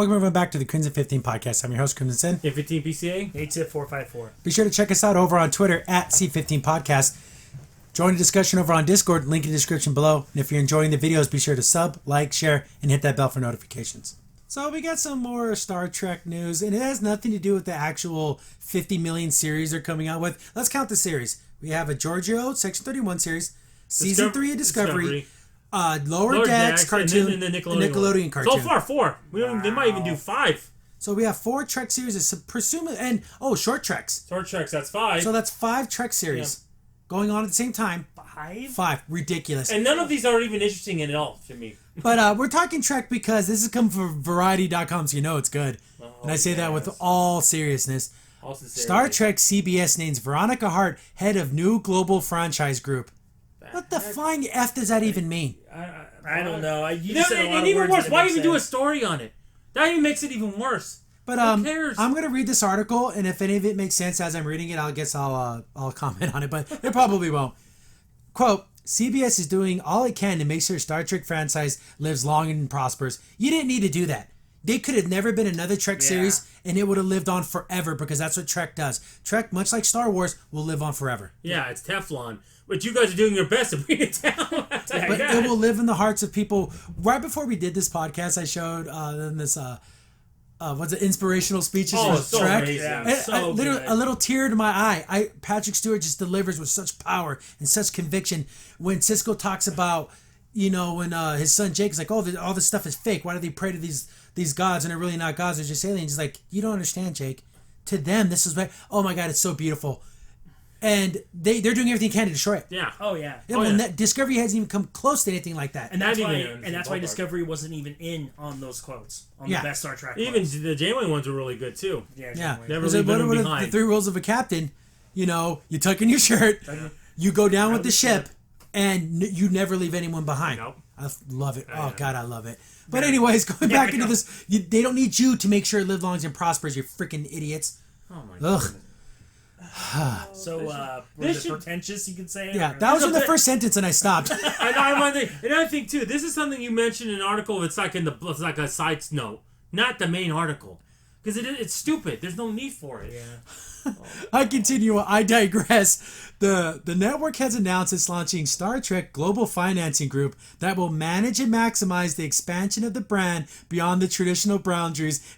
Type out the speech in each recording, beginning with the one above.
Welcome everyone back to the Crimson 15 podcast. I'm your host, Crimson Sin. A15 PCA. ATIP454. Be sure to check us out over on Twitter at C15 Podcast. Join the discussion over on Discord, link in the description below. And if you're enjoying the videos, be sure to sub, like, share, and hit that bell for notifications. So we got some more Star Trek news, and it has nothing to do with the actual 50 million series they're coming out with. Let's count the series. We have a Giorgio Section 31 series, Season 3 of Discovery. Lower Decks cartoon, and the Nickelodeon cartoon. So far, 4. They might even do 5. So we have 4 Trek series, and short Treks. Short Treks, that's 5. So that's 5 Trek series going on at the same time. 5, ridiculous. And none of these are even interesting at all to me. But we're talking Trek because this is coming from Variety.com, so you know it's good. And I say that with all seriousness. Star Trek CBS names Veronica Hart head of new global franchise group. What the flying F does that even mean? I don't know. And even worse, why even do a story on it? That even makes it even worse. But who cares? I'm gonna read this article, and if any of it makes sense as I'm reading it, I'll comment on it, but it probably won't. Quote, CBS is doing all it can to make sure Star Trek franchise lives long and prospers. You didn't need to do that. They could have never been another Trek series, and it would have lived on forever because that's what Trek does. Trek, much like Star Wars, will live on forever. Yeah, it's Teflon. But you guys are doing your best to bring it down. But it will live in the hearts of people. Right before we did this podcast, I showed them this inspirational speeches of so Trek. Yeah, a little tear to my eye. Patrick Stewart just delivers with such power and such conviction when Sisko talks about, when his son Jake is like, all this stuff is fake. Why do they pray to these gods and they're really not gods? They're just aliens. He's like, you don't understand, Jake. To them, this is oh my God, it's so beautiful. And they're doing everything they can to destroy it. Yeah. Oh yeah. Discovery hasn't even come close to anything like that. And that's why Discovery wasn't even in on those quotes on the best Star Trek. Even the Janeway ones were really good too. Yeah. Never leave them behind. The 3 rules of a captain. You tuck in your shirt, you go down with the ship, and you never leave anyone behind. Nope. I love it. Oh God, I love it. But anyways, going back into this, they don't need you to make sure it lives long and prospers. You freaking idiots. Oh my God. So, was it pretentious, you could say? Yeah, that was in the first sentence, and I stopped. I think too. This is something you mentioned in an article. It's like it's like a side note, not the main article, because it's stupid. There's no need for it. Yeah. I continue. I digress. The network has announced it's launching Star Trek Global Financing Group that will manage and maximize the expansion of the brand beyond the traditional boundaries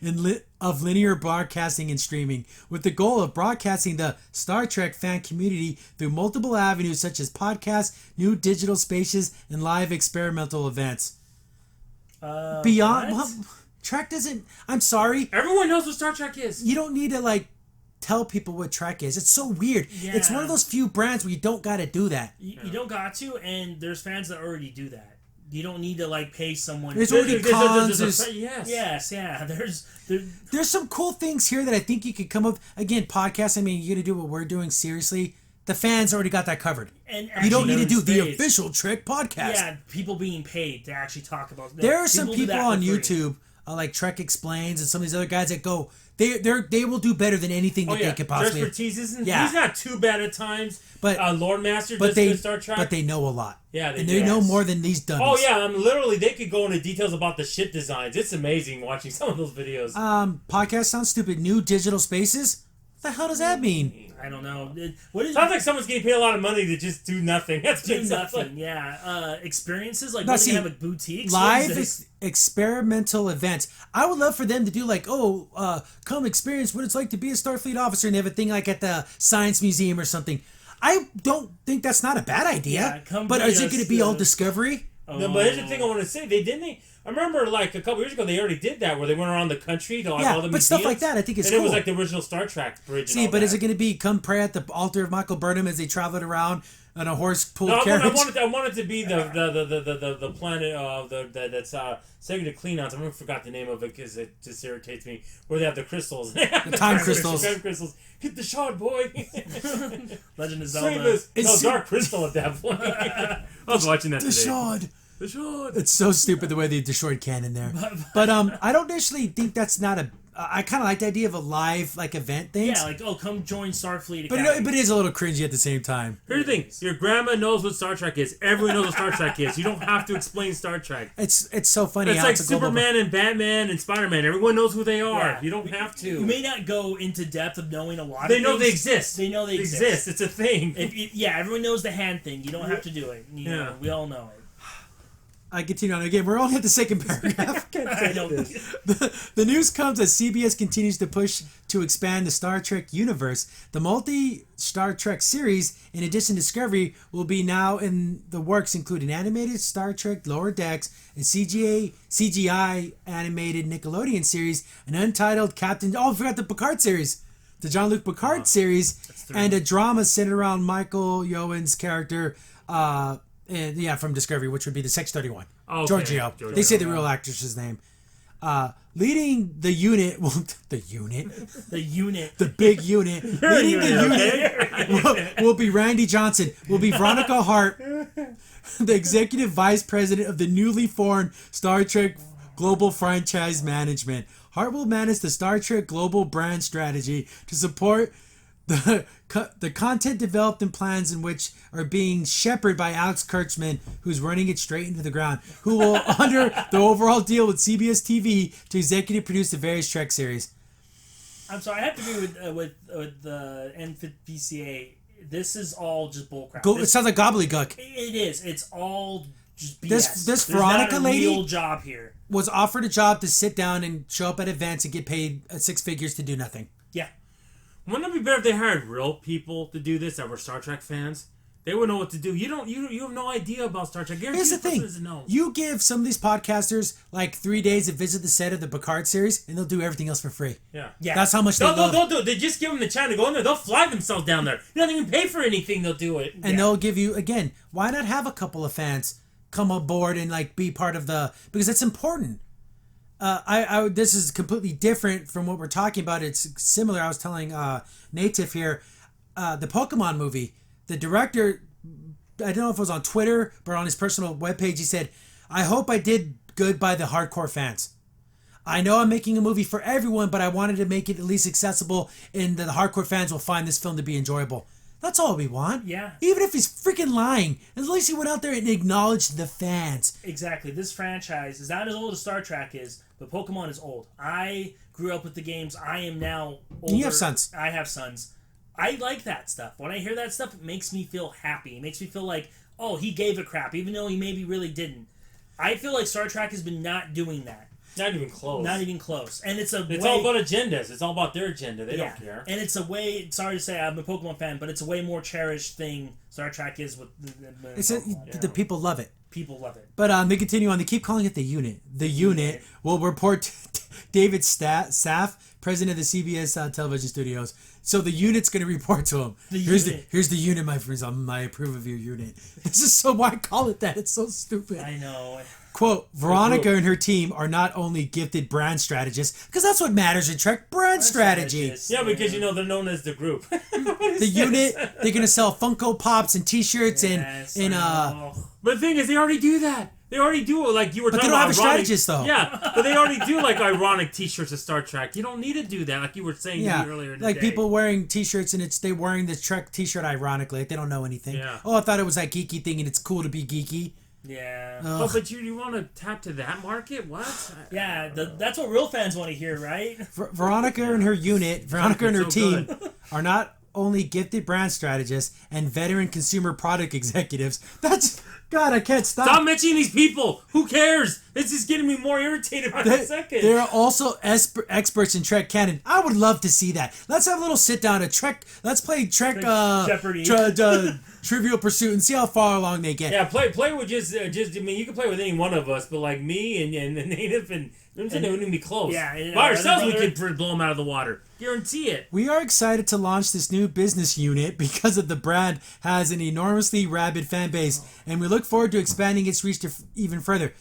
of linear broadcasting and streaming, with the goal of broadcasting the Star Trek fan community through multiple avenues such as podcasts, new digital spaces, and live experimental events. Beyond Trek doesn't. I'm sorry. Everyone knows what Star Trek is. You don't need to tell people what Trek is. It's so weird. Yeah. It's one of those few brands where you don't got to do that. You don't got to, and there's fans that already do that. You don't need to pay someone. There's already cons. There's some cool things here that I think you could come up. Again, podcasts. I mean, you're gonna do what we're doing seriously. The fans already got that covered. And you don't need to do the official Trek podcast. Yeah, people being paid to actually talk about. There are some people on YouTube, like Trek Explains, and some of these other guys that go. They will do better than anything that they could possibly. Just for teases, he's not too bad at times. But Lord Master, just Star Trek. But they know a lot. Yeah, they know more than these dummies. Oh yeah, literally they could go into details about the ship designs. It's amazing watching some of those videos. Podcast sounds stupid. New digital spaces. What the hell does that mean? I don't know. Sounds like someone's getting paid a lot of money to just do nothing. That's do nothing. Yeah, experiences now, they have boutiques, live experimental events. I would love for them to do come experience what it's like to be a Starfleet officer, and they have a thing like at the Science Museum or something. I don't think that's not a bad idea. Yeah, but is it going to be all Discovery? No, but here's the thing I want to say. I remember a couple years ago they already did that where they went around the country to all the museums. But stuff like that I think is cool. And it was like the original Star Trek bridge. See, but is it going to be come pray at the altar of Michael Burnham as they traveled around on a horse-pulled carriage? I want it to be the planet that's sacred to Klingons. I forgot the name of it because it just irritates me. Where they have the crystals. The time crystals. Time crystals. Hit the shard, boy. Legend of Zelda. Dark Crystal at that point. I was watching that today. The shard. The shard. It's so stupid the way they destroyed canon there. But I don't actually think that's not a I kind of like the idea of a live like event thing. Yeah, like, oh, come join Starfleet but Academy. it is a little cringy at the same time. Here's the thing: your grandma knows what Star Trek is. Everyone knows what Star Trek is. You don't have to explain Star Trek. It's so funny. It's how like a global- Superman and Batman and Spider-Man. Everyone knows who they are. Yeah. You don't have to. You may not go into depth of knowing a lot They of know things. they exist. They know they exist. It's a thing. Yeah, everyone knows the hand thing. You don't have to do it. You know, Yeah. we all know it. I continue on again. We're only at the second paragraph. I don't. The news comes as CBS continues to push to expand the Star Trek universe. The multi-Star Trek series, in addition to Discovery, will be now in the works, including animated Star Trek Lower Decks, a CGI animated Nickelodeon series, an untitled Captain... Oh, I forgot the Picard series. The Jean-Luc Picard series, and a drama centered around Michael Yowen's character... from Discovery, which would be the Sex 31. Okay. Giorgio. They say the real actress's name. Leading the unit, the big unit. Leading the unit will be Randy Johnson, will be Veronica Hart, the executive vice president of the newly formed Star Trek Global Franchise Management. Hart will manage the Star Trek Global brand strategy to support the content developed and plans in which are being shepherded by Alex Kurtzman, who's running it straight into the ground, who will, under the overall deal with CBS TV, to executive produce the various Trek series. I'm sorry, I have to agree with the NPCA. This is all just bullcrap. It sounds like gobbledygook. It is. It's all just BS. This There's Veronica not a lady real job here. Was offered a job to sit down and show up at events and get paid six figures to do nothing. Yeah. Wouldn't it be better if they hired real people to do this that were Star Trek fans? They would know what to do. You have no idea about Star Trek. Here's the thing. Know. You give some of these podcasters like 3 days to visit the set of the Picard series, and they'll do everything else for free. Yeah. That's how much they love. They'll do it. They just give them the chance to go in there. They'll fly themselves down there. You don't even pay for anything. They'll do it. And they'll give you, again, why not have a couple of fans come aboard and like be part of because it's important. This is completely different from what we're talking about. It's similar. I was telling Native here, the Pokemon movie, the director, I don't know if it was on Twitter, but on his personal webpage, he said, I hope I did good by the hardcore fans. I know I'm making a movie for everyone, but I wanted to make it at least accessible and the hardcore fans will find this film to be enjoyable. That's all we want. Yeah. Even if he's freaking lying, at least he went out there and acknowledged the fans. Exactly. This franchise is not as old as Star Trek is, but Pokemon is old. I grew up with the games. I am now older. You have sons. I have sons. I like that stuff. When I hear that stuff, it makes me feel happy. It makes me feel like, oh, he gave a crap, even though he maybe really didn't. I feel like Star Trek has been not doing that. Not even close. Not even close. And it's all about agendas. It's all about their agenda. They don't care. And it's a way, sorry to say I'm a Pokemon fan, but it's a way more cherished thing Star Trek is with the people love it. People love it. But they continue on. They keep calling it the unit. The unit will report David Saff, president of the CBS television studios. So the unit's going to report to him. Here's the unit, my friends. I approve of your unit. This is so why call it that. It's so stupid. I know. Quote, Veronica and her team are not only gifted brand strategists, because that's what matters in Trek, brand strategy. Yeah, because they're known as the group. The unit, they're going to sell Funko Pops and T-shirts But the thing is, they already do that. They already do it, like you were talking about. But they don't have a strategist, though. Yeah, but they already do, like, ironic T-shirts of Star Trek. You don't need to do that, like you were saying earlier in the like day. people wearing T-shirts, and they're wearing the Trek T-shirt ironically. Like they don't know anything. Yeah. Oh, I thought it was that geeky thing, and it's cool to be geeky. Yeah. Oh, but you want to tap to that market? What? Yeah, that's what real fans want to hear, right? Veronica and her unit, Veronica and her team, are not only gifted brand strategists and veteran consumer product executives. That's... God, I can't Stop mentioning these people. Who cares? This is getting me more irritated by the second. They're also experts in Trek canon. I would love to see that. Let's have a little sit down at Trek. Let's play Trek Jeopardy. Trivial Pursuit and see how far along they get. Yeah, play with just. I mean, you can play with any one of us, but like me and the native and they wouldn't even be close. Yeah, by ourselves we could blow them out of the water. Guarantee it. We are excited to launch this new business unit because of the brand has an enormously rabid fan base, and we look forward to expanding its reach to even further.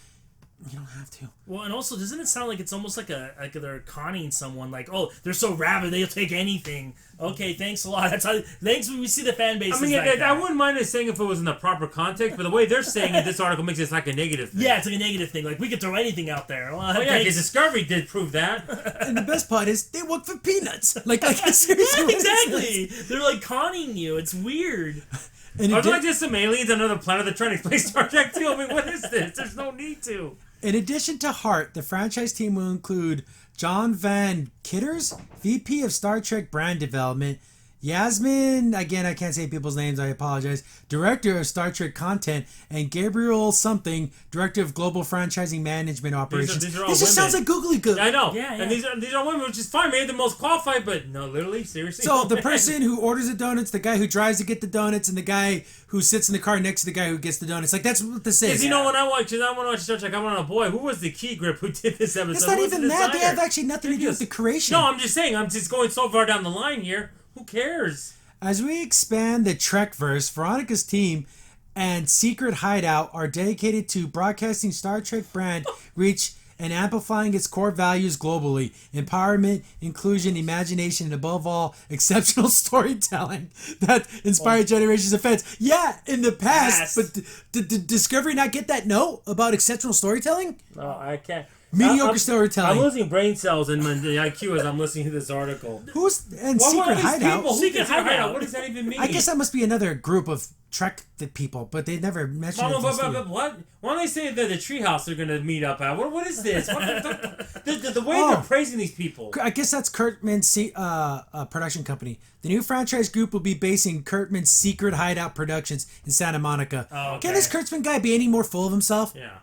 You don't have to. Well, and also, doesn't it sound like it's almost like they're conning someone? Like, oh, they're so rabid, they'll take anything. Okay, thanks a lot. That's how. Thanks when we see the fan base. I mean, I wouldn't mind it saying if it was in the proper context, but the way they're saying it, this article makes it like a negative thing. Yeah, it's like a negative thing. Like, we could throw anything out there. Well, yeah, because Discovery did prove that. And the best part is they work for peanuts. Like seriously. Yeah, exactly. They're like conning you. It's weird. And Are there like just some aliens on another planet that are trying to explain Star Trek too? I mean, what is this? There's no need to. In addition to Hart, the franchise team will include John Van Kitters, VP of Star Trek Brand Development, Yasmin, again, I can't say people's names, I apologize, Director of Star Trek Content, and Gabriel something, Director of Global Franchising Management Operations. These are all this just women. sounds like googly goo. I know. Yeah. And these are women, which is fine. Maybe the most qualified, but no, literally, seriously. So the person who orders the donuts, the guy who drives to get the donuts, and the guy who sits in the car next to the guy who gets the donuts. Like, that's what this is. Because you know, when I watch Star Trek, I want to know, boy, who was the key grip who did this episode? It's not Who was even the that. They designer? have actually nothing to do with the creation. No, I'm just saying. I'm just going so far down the line here. Who cares? As we expand the Trekverse, Veronica's team and Secret Hideout are dedicated to broadcasting Star Trek brand reach and amplifying its core values globally: empowerment, inclusion, imagination, and above all, exceptional storytelling that inspired generations of fans. Yeah, in the past, but did Discovery not get that note about exceptional storytelling? No, I can't. Mediocre storytelling. I'm losing brain cells in my IQ as I'm listening to this article. Who's and What Secret are these Hideout? people? Secret Hideout. What does that even mean? I guess that must be another group of Trek people, but they never mentioned it. But what? Why don't they say that the treehouse they're going to meet up at? What is this? The way they're praising these people. I guess that's Kurtzman's production company. The new franchise group will be based in Kurtzman's Secret Hideout Productions in Santa Monica. Oh, okay. Can this Kurtzman guy be any more full of himself? Yeah.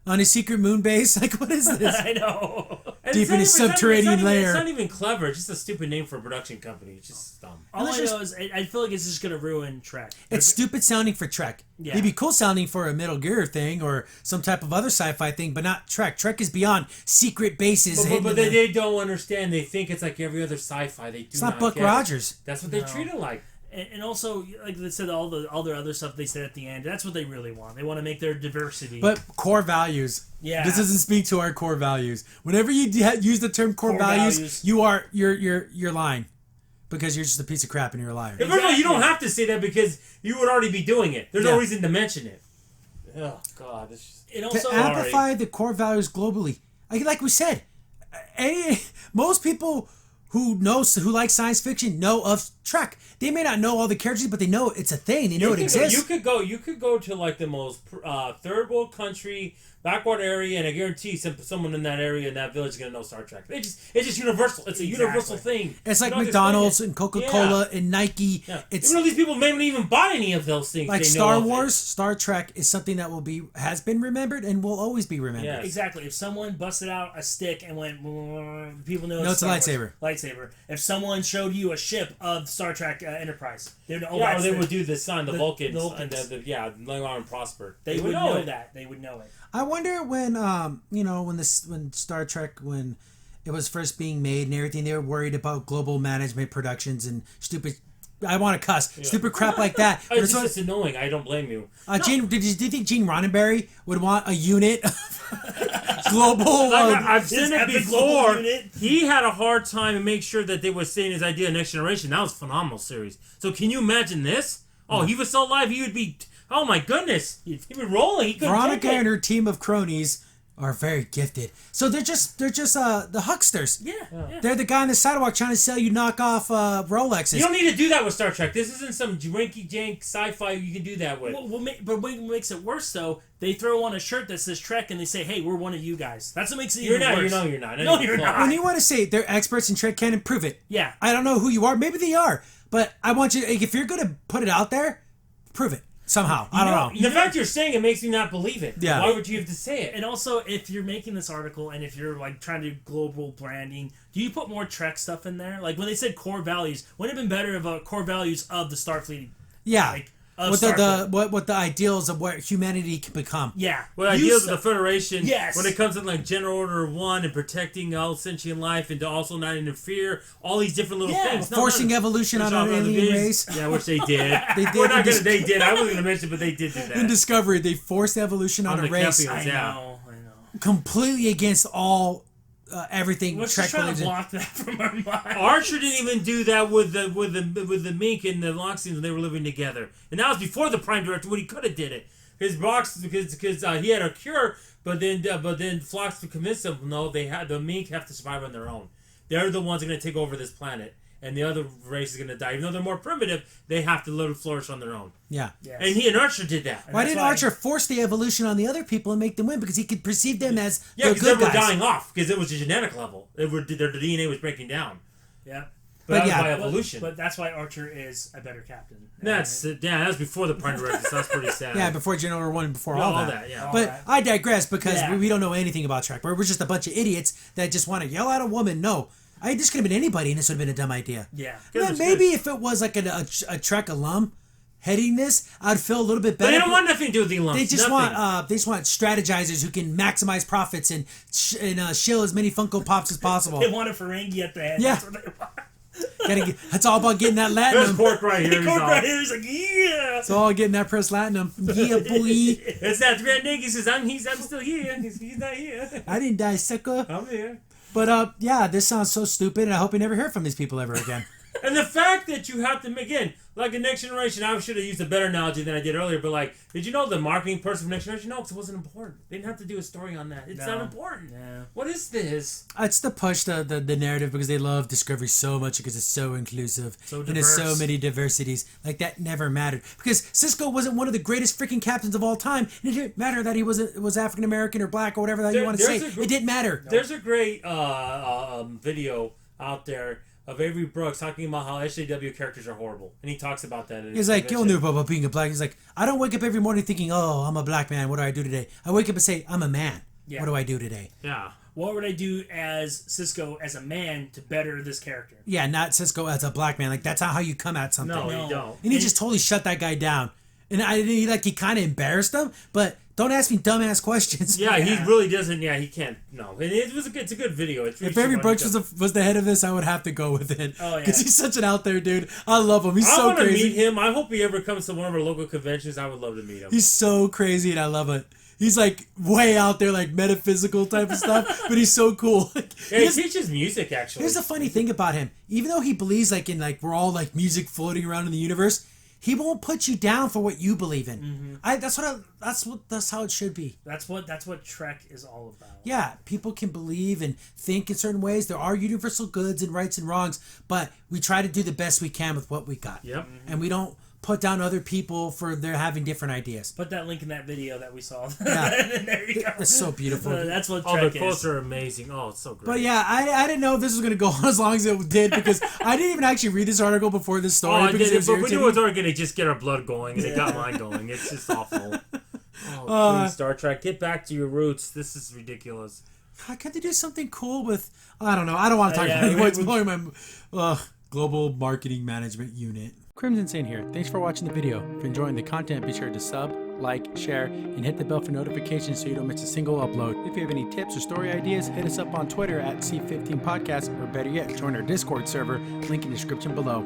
On his secret moon base? Like, what is this? I know. And Deep in his subterranean lair. It's not even clever. It's just a stupid name for a production company. It's just dumb. All I know is I feel like it's just going to ruin Trek. It's stupid sounding for Trek. Yeah. It'd be cool sounding for a Metal Gear thing or some type of other sci-fi thing, but not Trek. Trek is beyond secret bases. But they don't understand. They think it's like every other sci-fi. They do It's not not Buck get Rogers. It. That's what they treat it like. And also, like they said, all their other stuff they said at the end. That's what they really want. They want to make their diversity. But core values. Yeah. This doesn't speak to our core values. Whenever you use the term core values, you're lying, because you're just a piece of crap and you're a liar. First of all, you don't have to say that because you would already be doing it. There's no reason to mention it. Oh God, it's just... it also To amplify the core values globally. Like we said, most people who like science fiction know of Trek. They may not know all the characters, but they know it's a thing. They know it exists. You could go to like the most third world country, backward area, and I guarantee someone in that area in that village is gonna know Star Trek. It's just universal. It's a universal thing. It's like McDonald's and Coca-Cola and Nike. Yeah. It's even though these people may not even buy any of those things. like they Star know Wars, Star Trek is something that has been remembered and will always be remembered. Yes. Exactly. If someone busted out a stick and went, people know No, it's a Star Wars. Lightsaber. If someone showed you a ship of Star Trek Enterprise, they would know. Oh, or they would do the sign, the Vulcans, Vulcans. and Long Arm Prosper. They would know that. They would know it. I wonder when when Star Trek, when it was first being made and everything, they were worried about global management productions and stupid. I want to cuss. Stupid crap like that. It's just annoying. I don't blame you. Gene, do you think Gene Roddenberry would want a unit global? I've seen it before. Unit. He had a hard time to make sure that they were saying his idea Next Generation. That was a phenomenal series. So can you imagine this? Oh, he was so alive, he would be... Oh my goodness. He'd be rolling. He couldn't Veronica take it. and her team of cronies are very gifted. So they're just the hucksters. Yeah. They're the guy on the sidewalk trying to sell you knockoff Rolexes. You don't need to do that with Star Trek. This isn't some rinky-jank sci-fi you can do that with. But what makes it worse, though, they throw on a shirt that says Trek and they say, hey, we're one of you guys. That's what makes it even worse. You're not. No, you're not. When you want to say they're experts in Trek canon, prove it. Yeah. I don't know who you are. Maybe they are. But I want you, if you're going to put it out there, prove it. Somehow. I don't know. The fact you're saying it makes me not believe it. Yeah. Why would you have to say it? And also, if you're making this article and if you're like trying to do global branding, do you put more Trek stuff in there? Like when they said core values, wouldn't it have been better if core values of the Starfleet? Yeah. Like, What the ideals of what humanity can become. Yeah. What ideals of the Federation Yes. when it comes to like General Order 1 and protecting all sentient life and to also not interfere, all these different little things. Forcing evolution on an alien race. Yeah, which they did. They did. They did. I wasn't going to mention, but they did do that. In Discovery, they forced evolution on the a race. Kempians, I know. completely against all everything Let's Trek just try believes to in. block that from our mind. Archer didn't even do that with the Mink and the Loxians when they were living together, and that was before the Prime Directive when he could have did it. His box because he had a cure, but then Phlox convinced him no, the Mink have to survive on their own. They're the ones that are going to take over this planet, and the other race is going to die. Even though they're more primitive, they have to live and flourish on their own. Yeah. Yes. And he and Archer did that. Why didn't Archer force the evolution on the other people and make them win? Because he could perceive them as Yeah, the because they good were guys. dying off because it was a genetic level. Their DNA was breaking down. Yeah. But that yeah, was by evolution. But that's why Archer is a better captain. That's that was before the Prime Directive, so that's pretty sad. Yeah, before Gen Order 1 and before all that. Yeah. But All I digress because Yeah. we don't know anything about Trek. We're just a bunch of idiots that just want to yell at a woman. No. This could have been anybody, and this would have been a dumb idea. Yeah. Then maybe if it was like a Trek alum heading this, I'd feel a little bit better. But they don't want nothing to do with the alums. They just nothing. want strategizers who can maximize profits and shill as many Funko Pops as possible. They want a Ferengi at the end. Yeah. That's what they want. It's all about getting that There's latinum. Cork right here. Cork right here is like, yeah. It's all getting that press latinum. Yeah, boy. It's that Red Nick. He says, I'm still here. He's not here. I didn't die, sucker. I'm here. But yeah, this sounds so stupid, and I hope we never hear from these people ever again. And the fact that you have to, again, like a Next Generation, I should have used a better analogy than I did earlier, but like, did you know the marketing person from Next Generation? No, because it wasn't important. They didn't have to do a story on that. It's not important. Yeah. What is this? It's to push the narrative because they love Discovery so much because it's so inclusive. So and there's so diverse. many diversities. Like, that never mattered. Because Cisco wasn't one of the greatest freaking captains of all time. And it didn't matter that he was African American or black or whatever that you want to say. It didn't matter. There's a great video out there of Avery Brooks talking about how SJW characters are horrible. And he talks about that. He's like, you knew about being a black. He's like, I don't wake up every morning thinking, oh, I'm a black man. What do I do today? I wake up and say, I'm a man. Yeah. What do I do today? Yeah. What would I do as Cisco as a man to better this character? Yeah, not Cisco as a black man. Like, that's not how you come at something. No, No. you don't. And he just totally shut that guy down. And he kind of embarrassed him, but don't ask me dumbass questions. Yeah, he really doesn't. Yeah, he can't. No, and it's a good video. It's If Avery Brooks was the head of this, I would have to go with it. Oh, yeah. Because he's such an out there dude. I love him. He's I so want to crazy. meet him. I hope he ever comes to one of our local conventions. I would love to meet him. He's so crazy, and I love it. He's like way out there, like metaphysical type of stuff, but he's so cool. Yeah, he teaches music, actually. Here's the funny thing about him. Even though he believes like in like we're all like music floating around in the universe, he won't put you down for what you believe in. Mm-hmm. That's how it should be. That's what Trek is all about. Yeah, people can believe and think in certain ways. There are universal goods and rights and wrongs, but we try to do the best we can with what we got. Yep. And we don't put down other people for their having different ideas. Put that link in that video that we saw. Yeah. There you go. It's so beautiful. That's what Oh, Trek the quotes is. are amazing. Oh, it's so great. But yeah, I didn't know if this was going to go on as long as it did because I didn't even actually read this article before this story. I because did it it, was but we irritating. knew it was already going to just get our blood going, and it got mine going. It's just awful. Oh, please, Star Trek, get back to your roots. This is ridiculous. Could they do something cool with... I don't know. I don't want to talk about it anymore. It's blowing my global marketing management unit. Crimson Saint here. Thanks for watching the video. If you're enjoying the content, be sure to sub, like, share, and hit the bell for notifications so you don't miss a single upload. If you have any tips or story ideas, hit us up on Twitter at C15 Podcast, or better yet, join our Discord server, link in the description below.